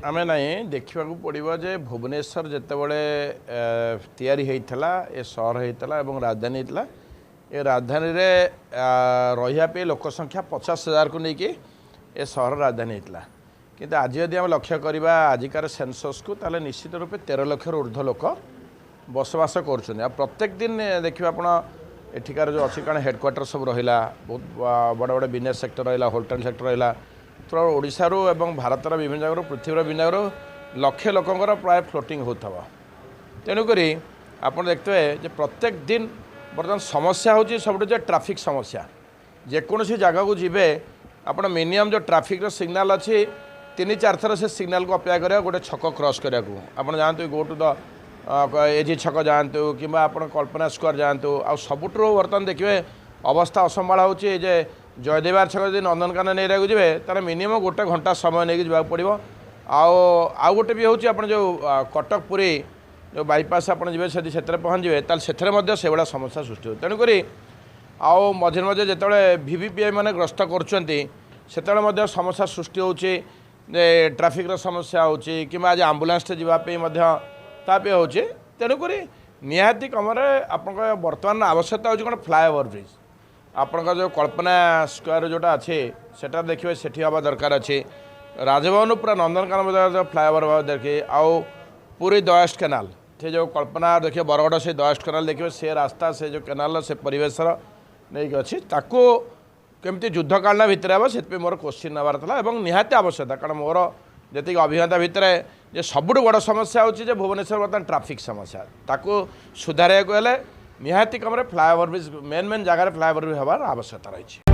आम ना देखा पड़ो जे भुवनेश्वर जितेबले तैयारी होता ए सहर होता और राजधानी होता ए राजधानी रही लोक संख्या 50,000 को लेकिन ए सहर राजधानी होता किंतु आज जदि आम लक्ष्य करवा आजिकार सेंसस को ताले निश्चित रूपे 13 लाख ऊर्ध्व लोक बसवास कर प्रत्येक दिन देखिए आप एठिकार जो अच्छी कारण हेडक्वार्टर सब रहा बहुत बड़ बड़ बिजनेस सेक्टर रहा होटेल सेक्टर रहा तो ओडिशारू एवं भारतर विभिन्न जगह पृथ्वीर विभिन्न जगह लक्षे लोकंर प्राय फ्लोटिंग होता तेणुक आप देखते हैं प्रत्येक दिन बर्तमान समस्या हूँ सब ट्रैफिक समस्या जेकोसी जगह को जीवे आप मिनिमम जो ट्रैफिक सिग्नाल अच्छी 3-4 थर से सिग्नाल को अपेक्षा करेगा गोटे छक क्रॉस करने को आप जानते गो टू द एजी छक जातु कि कल्पना स्क्वायर जातु आ सबुठू बर्तमान देखिए अवस्था असंभाला होचे जयदेवार छक यदि नंदनकानन एरिया को जी तार मिनिमम गोटे घंटा समय नहीं जावाक पड़ो आउ गोटे भी हूँ आप जो कटक पुरी जो बाईपास आप जी पहुँच जाए से से भाया समस्या सृष्टि हो तेणुक आउ मझे मझे जो वीवीपीआई मैंने ग्रस्त कर समस्या सृष्टि हो ट्राफिक समस्या हो कि आज आम्बुलांस जावाई हो तेणुक निहाती कम आप बर्तमान आवश्यकता हो कौन फ्लाएओवर ब्रिज आपंकर जो कल्पना स्क्वायर जोटा अच्छे सेटा देखिए सेठी हवा दरकार अच्छे राजभवन पूरा नंदनकानन फ्लाएओवर देखिए आउ पूरी दयास्ट केनाल से जो कल्पना देखिए बरगढ़ से दयास्ट केनाल देखिए से रास्ता से जो केनाल से परिवेशर नहीं अच्छी ताको केमती युद्धकालीन भितर हे से मोर क्वेश्चन नबार था निहाती आवश्यकता कारण मोर जी अभिज्ञता भितर जे सबुठ बड़ समस्या होची भुवनेश्वर बर्तमान ट्रैफिक समस्या ताको सुधार निहाती कम फ्लाएओवर ब्रिज मेन जगह फ्लाएओवर ब्रिज हबार आवश्यकता रही।